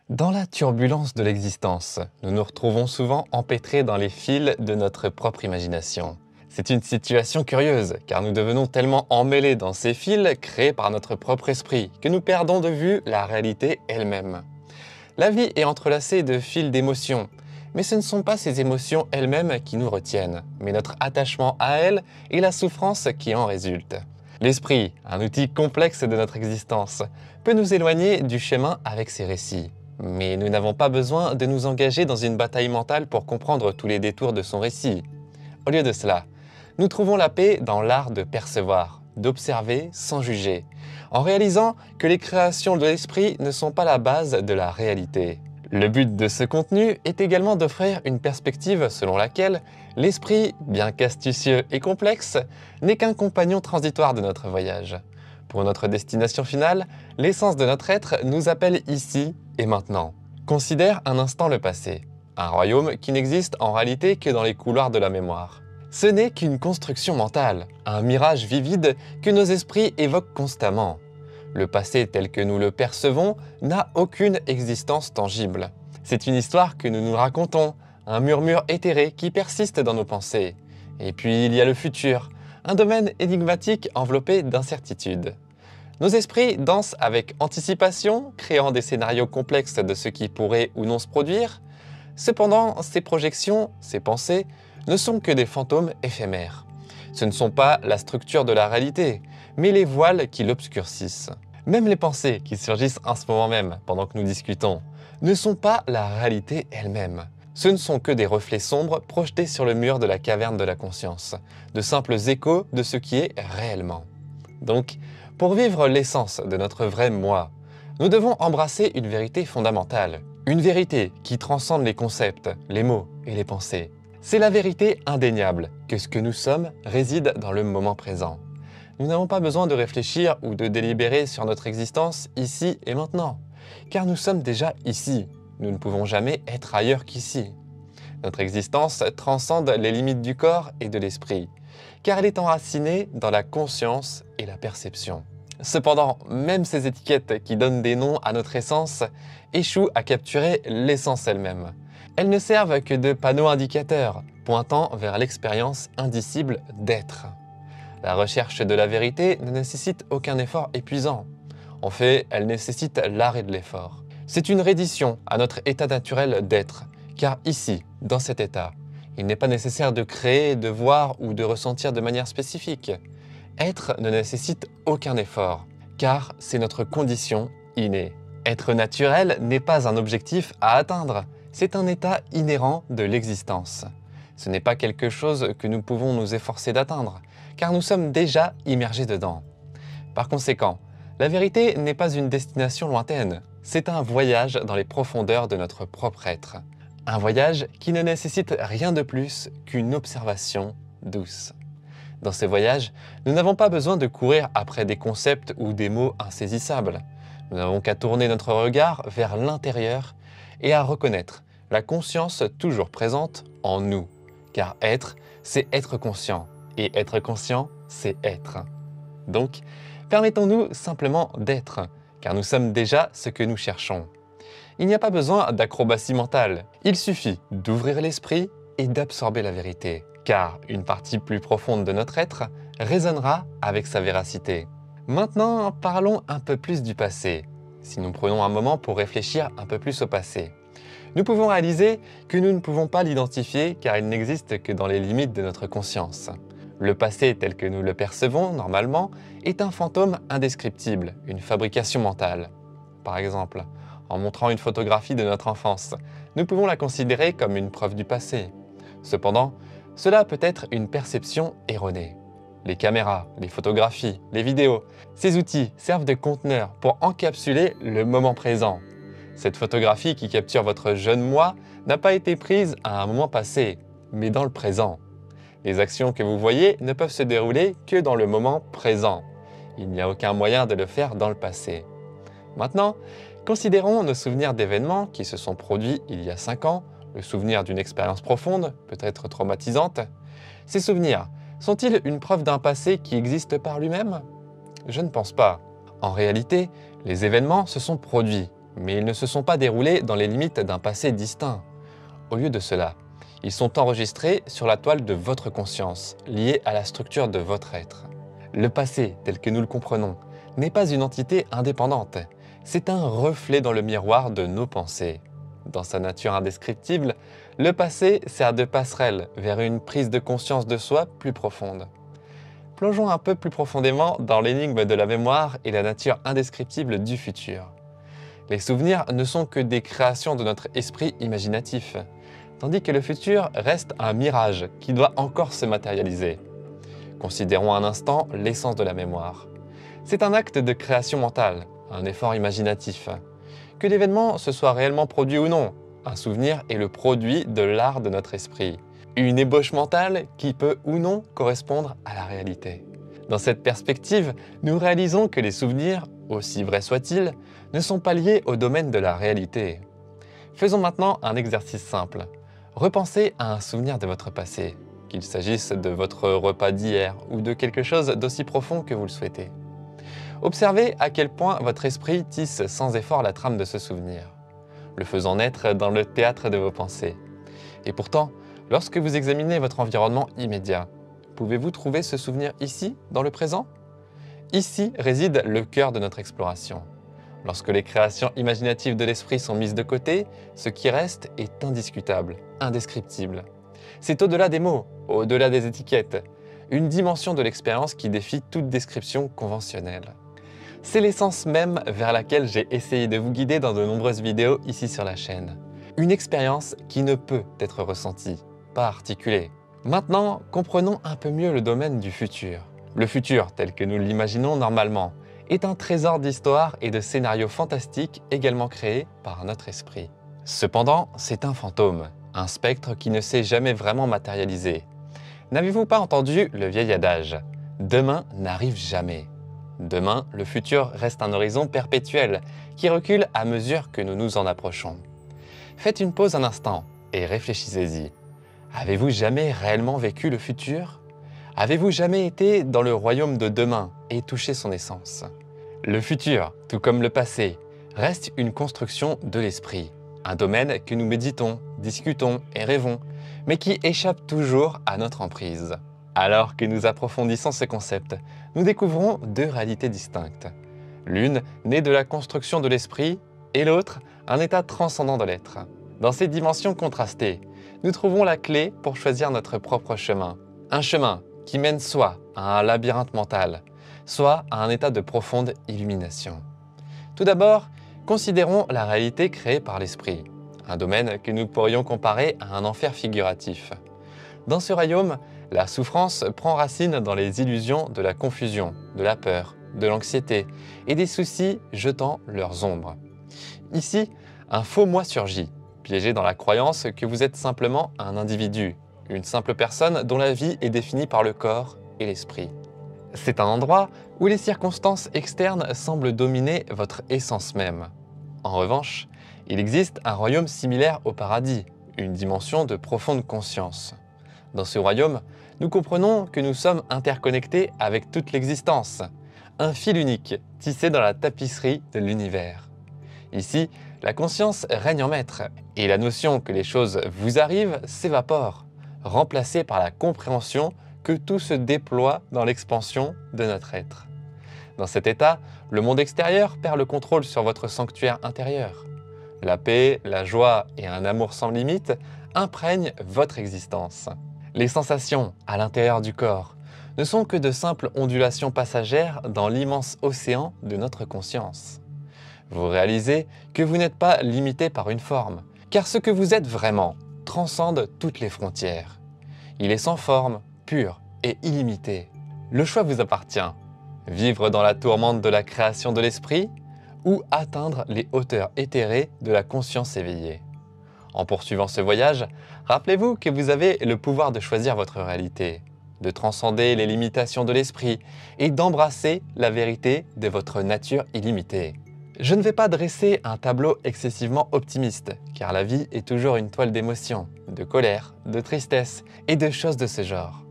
Dans la turbulence de l'existence, nous nous retrouvons souvent empêtrés dans les fils de notre propre imagination. C'est une situation curieuse, car nous devenons tellement emmêlés dans ces fils créés par notre propre esprit que nous perdons de vue la réalité elle-même. La vie est entrelacée de fils d'émotions, mais ce ne sont pas ces émotions elles-mêmes qui nous retiennent, mais notre attachement à elles et la souffrance qui en résulte. L'esprit, un outil complexe de notre existence, peut nous éloigner du chemin avec ses récits. Mais nous n'avons pas besoin de nous engager dans une bataille mentale pour comprendre tous les détours de son récit. Au lieu de cela, nous trouvons la paix dans l'art de percevoir, d'observer sans juger, en réalisant que les créations de l'esprit ne sont pas la base de la réalité. Le but de ce contenu est également d'offrir une perspective selon laquelle l'esprit, bien qu'astucieux et complexe, n'est qu'un compagnon transitoire de notre voyage. Pour notre destination finale, l'essence de notre être nous appelle ici et maintenant. Considère un instant le passé, un royaume qui n'existe en réalité que dans les couloirs de la mémoire. Ce n'est qu'une construction mentale, un mirage vivide que nos esprits évoquent constamment. Le passé tel que nous le percevons n'a aucune existence tangible. C'est une histoire que nous nous racontons, un murmure éthéré qui persiste dans nos pensées. Et puis il y a le futur, un domaine énigmatique enveloppé d'incertitudes. Nos esprits dansent avec anticipation, créant des scénarios complexes de ce qui pourrait ou non se produire. Cependant, ces projections, ces pensées, ne sont que des fantômes éphémères. Ce ne sont pas la structure de la réalité, mais les voiles qui l'obscurcissent. Même les pensées qui surgissent en ce moment même, pendant que nous discutons, ne sont pas la réalité elle-même. Ce ne sont que des reflets sombres projetés sur le mur de la caverne de la conscience, de simples échos de ce qui est réellement. Donc, pour vivre l'essence de notre vrai moi, nous devons embrasser une vérité fondamentale, une vérité qui transcende les concepts, les mots et les pensées. C'est la vérité indéniable que ce que nous sommes réside dans le moment présent. Nous n'avons pas besoin de réfléchir ou de délibérer sur notre existence ici et maintenant, car nous sommes déjà ici. Nous ne pouvons jamais être ailleurs qu'ici. Notre existence transcende les limites du corps et de l'esprit, car elle est enracinée dans la conscience et la perception. Cependant, même ces étiquettes qui donnent des noms à notre essence échouent à capturer l'essence elle-même. Elles ne servent que de panneaux indicateurs, pointant vers l'expérience indicible d'être. La recherche de la vérité ne nécessite aucun effort épuisant. En fait, elle nécessite l'arrêt de l'effort. C'est une reddition à notre état naturel d'être, car ici, dans cet état, il n'est pas nécessaire de créer, de voir ou de ressentir de manière spécifique. Être ne nécessite aucun effort, car c'est notre condition innée. Être naturel n'est pas un objectif à atteindre, c'est un état inhérent de l'existence. Ce n'est pas quelque chose que nous pouvons nous efforcer d'atteindre, car nous sommes déjà immergés dedans. Par conséquent, la vérité n'est pas une destination lointaine, c'est un voyage dans les profondeurs de notre propre être. Un voyage qui ne nécessite rien de plus qu'une observation douce. Dans ce voyage, nous n'avons pas besoin de courir après des concepts ou des mots insaisissables. Nous n'avons qu'à tourner notre regard vers l'intérieur et à reconnaître la conscience toujours présente en nous. Car être, c'est être conscient. Et être conscient, c'est être. Donc, permettons-nous simplement d'être, car nous sommes déjà ce que nous cherchons. Il n'y a pas besoin d'acrobatie mentale, il suffit d'ouvrir l'esprit et d'absorber la vérité, car une partie plus profonde de notre être résonnera avec sa véracité. Maintenant, parlons un peu plus du passé. Si nous prenons un moment pour réfléchir un peu plus au passé, nous pouvons réaliser que nous ne pouvons pas l'identifier car il n'existe que dans les limites de notre conscience. Le passé tel que nous le percevons normalement est un fantôme indescriptible, une fabrication mentale. Par exemple, en montrant une photographie de notre enfance, nous pouvons la considérer comme une preuve du passé. Cependant, cela peut être une perception erronée. Les caméras, les photographies, les vidéos, ces outils servent de conteneurs pour encapsuler le moment présent. Cette photographie qui capture votre jeune moi n'a pas été prise à un moment passé, mais dans le présent. Les actions que vous voyez ne peuvent se dérouler que dans le moment présent. Il n'y a aucun moyen de le faire dans le passé. Maintenant, considérons nos souvenirs d'événements qui se sont produits il y a 5 ans, le souvenir d'une expérience profonde, peut-être traumatisante. Ces souvenirs sont-ils une preuve d'un passé qui existe par lui-même? Je ne pense pas. En réalité, les événements se sont produits, Mais ils ne se sont pas déroulés dans les limites d'un passé distinct. Au lieu de cela, ils sont enregistrés sur la toile de votre conscience, liée à la structure de votre être. Le passé, tel que nous le comprenons, n'est pas une entité indépendante, c'est un reflet dans le miroir de nos pensées. Dans sa nature indescriptible, le passé sert de passerelle vers une prise de conscience de soi plus profonde. Plongeons un peu plus profondément dans l'énigme de la mémoire et la nature indescriptible du futur. Les souvenirs ne sont que des créations de notre esprit imaginatif, tandis que le futur reste un mirage qui doit encore se matérialiser. Considérons un instant l'essence de la mémoire. C'est un acte de création mentale, un effort imaginatif. Que l'événement se soit réellement produit ou non, un souvenir est le produit de l'art de notre esprit. Une ébauche mentale qui peut ou non correspondre à la réalité. Dans cette perspective, nous réalisons que les souvenirs, aussi vrais soient-ils, ne sont pas liés au domaine de la réalité. Faisons maintenant un exercice simple. Repensez à un souvenir de votre passé, qu'il s'agisse de votre repas d'hier ou de quelque chose d'aussi profond que vous le souhaitez. Observez à quel point votre esprit tisse sans effort la trame de ce souvenir, le faisant naître dans le théâtre de vos pensées. Et pourtant, lorsque vous examinez votre environnement immédiat, pouvez-vous trouver ce souvenir ici, dans le présent? Ici réside le cœur de notre exploration. Lorsque les créations imaginatives de l'esprit sont mises de côté, ce qui reste est indiscutable, indescriptible. C'est au-delà des mots, au-delà des étiquettes, une dimension de l'expérience qui défie toute description conventionnelle. C'est l'essence même vers laquelle j'ai essayé de vous guider dans de nombreuses vidéos ici sur la chaîne. Une expérience qui ne peut être ressentie, pas articulée. Maintenant, comprenons un peu mieux le domaine du futur. Le futur, tel que nous l'imaginons normalement, est un trésor d'histoire et de scénarios fantastiques également créés par notre esprit. Cependant, c'est un fantôme, un spectre qui ne s'est jamais vraiment matérialisé. N'avez-vous pas entendu le vieil adage « Demain n'arrive jamais ». Demain, le futur reste un horizon perpétuel qui recule à mesure que nous nous en approchons. Faites une pause un instant et réfléchissez-y. Avez-vous jamais réellement vécu le futur? Avez-vous jamais été dans le royaume de demain et touché son essence? Le futur, tout comme le passé, reste une construction de l'esprit, un domaine que nous méditons, discutons et rêvons, mais qui échappe toujours à notre emprise. Alors que nous approfondissons ce concept, nous découvrons deux réalités distinctes. L'une née de la construction de l'esprit et l'autre un état transcendant de l'être. Dans ces dimensions contrastées, nous trouvons la clé pour choisir notre propre chemin. Un chemin qui mène soit à un labyrinthe mental, soit à un état de profonde illumination. Tout d'abord, considérons la réalité créée par l'esprit, un domaine que nous pourrions comparer à un enfer figuratif. Dans ce royaume, la souffrance prend racine dans les illusions de la confusion, de la peur, de l'anxiété et des soucis jetant leurs ombres. Ici, un faux moi surgit, piégé dans la croyance que vous êtes simplement un individu, une simple personne dont la vie est définie par le corps et l'esprit. C'est un endroit où les circonstances externes semblent dominer votre essence même. En revanche, il existe un royaume similaire au paradis, une dimension de profonde conscience. Dans ce royaume, nous comprenons que nous sommes interconnectés avec toute l'existence, un fil unique tissé dans la tapisserie de l'univers. Ici, la conscience règne en maître et la notion que les choses vous arrivent s'évapore, remplacée par la compréhension que tout se déploie dans l'expansion de notre être. Dans cet état, le monde extérieur perd le contrôle sur votre sanctuaire intérieur. La paix, la joie et un amour sans limite imprègnent votre existence. Les sensations à l'intérieur du corps ne sont que de simples ondulations passagères dans l'immense océan de notre conscience. Vous réalisez que vous n'êtes pas limité par une forme, car ce que vous êtes vraiment transcende toutes les frontières. Il est sans forme, pur et illimité. Le choix vous appartient. Vivre dans la tourmente de la création de l'esprit ou atteindre les hauteurs éthérées de la conscience éveillée. En poursuivant ce voyage, rappelez-vous que vous avez le pouvoir de choisir votre réalité, de transcender les limitations de l'esprit et d'embrasser la vérité de votre nature illimitée. Je ne vais pas dresser un tableau excessivement optimiste, car la vie est toujours une toile d'émotions, de colère, de tristesse et de choses de ce genre.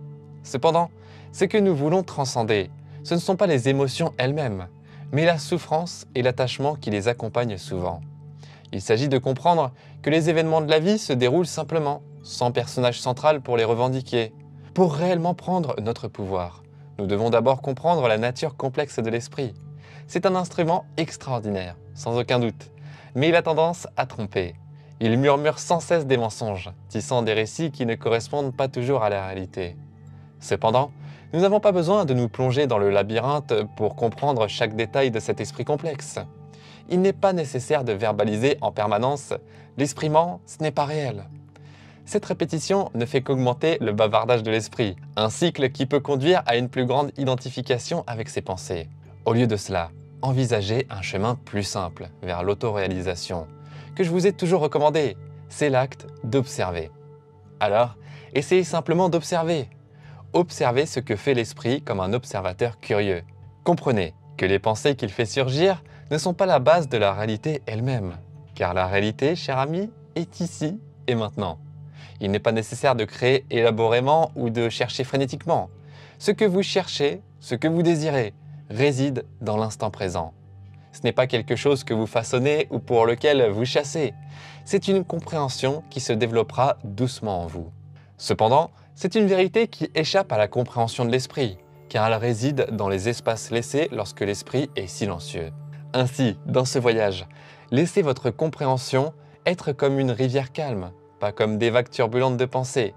Cependant, ce que nous voulons transcender, ce ne sont pas les émotions elles-mêmes, mais la souffrance et l'attachement qui les accompagnent souvent. Il s'agit de comprendre que les événements de la vie se déroulent simplement, sans personnage central pour les revendiquer. Pour réellement prendre notre pouvoir, nous devons d'abord comprendre la nature complexe de l'esprit. C'est un instrument extraordinaire, sans aucun doute, mais il a tendance à tromper. Il murmure sans cesse des mensonges, tissant des récits qui ne correspondent pas toujours à la réalité. Cependant, nous n'avons pas besoin de nous plonger dans le labyrinthe pour comprendre chaque détail de cet esprit complexe. Il n'est pas nécessaire de verbaliser en permanence « l'esprit ment, ce n'est pas réel ». Cette répétition ne fait qu'augmenter le bavardage de l'esprit, un cycle qui peut conduire à une plus grande identification avec ses pensées. Au lieu de cela, envisagez un chemin plus simple vers l'autoréalisation, que je vous ai toujours recommandé, c'est l'acte d'observer. Alors, essayez simplement d'observer. Observez ce que fait l'esprit comme un observateur curieux. Comprenez que les pensées qu'il fait surgir ne sont pas la base de la réalité elle-même, car la réalité, cher ami, est ici et maintenant. Il n'est pas nécessaire de créer élaborément ou de chercher frénétiquement. Ce que vous cherchez, ce que vous désirez, réside dans l'instant présent. Ce n'est pas quelque chose que vous façonnez ou pour lequel vous chassez. C'est une compréhension qui se développera doucement en vous. Cependant, c'est une vérité qui échappe à la compréhension de l'esprit, car elle réside dans les espaces laissés lorsque l'esprit est silencieux. Ainsi, dans ce voyage, laissez votre compréhension être comme une rivière calme, pas comme des vagues turbulentes de pensée.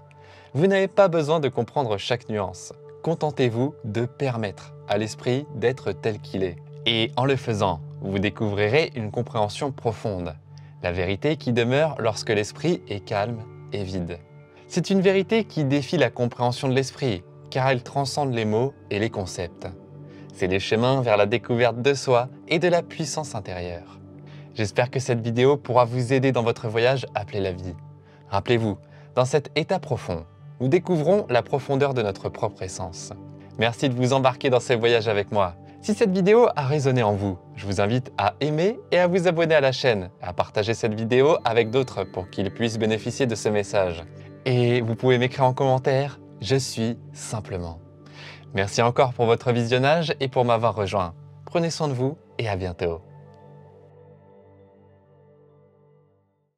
Vous n'avez pas besoin de comprendre chaque nuance. Contentez-vous de permettre à l'esprit d'être tel qu'il est. Et en le faisant, vous découvrirez une compréhension profonde, la vérité qui demeure lorsque l'esprit est calme et vide. C'est une vérité qui défie la compréhension de l'esprit, car elle transcende les mots et les concepts. C'est les chemins vers la découverte de soi et de la puissance intérieure. J'espère que cette vidéo pourra vous aider dans votre voyage appelé la vie. Rappelez-vous, dans cet état profond, nous découvrons la profondeur de notre propre essence. Merci de vous embarquer dans ce voyage avec moi. Si cette vidéo a résonné en vous, je vous invite à aimer et à vous abonner à la chaîne, à partager cette vidéo avec d'autres pour qu'ils puissent bénéficier de ce message. Et vous pouvez m'écrire en commentaire « Je suis simplement ». Merci encore pour votre visionnage et pour m'avoir rejoint. Prenez soin de vous et à bientôt.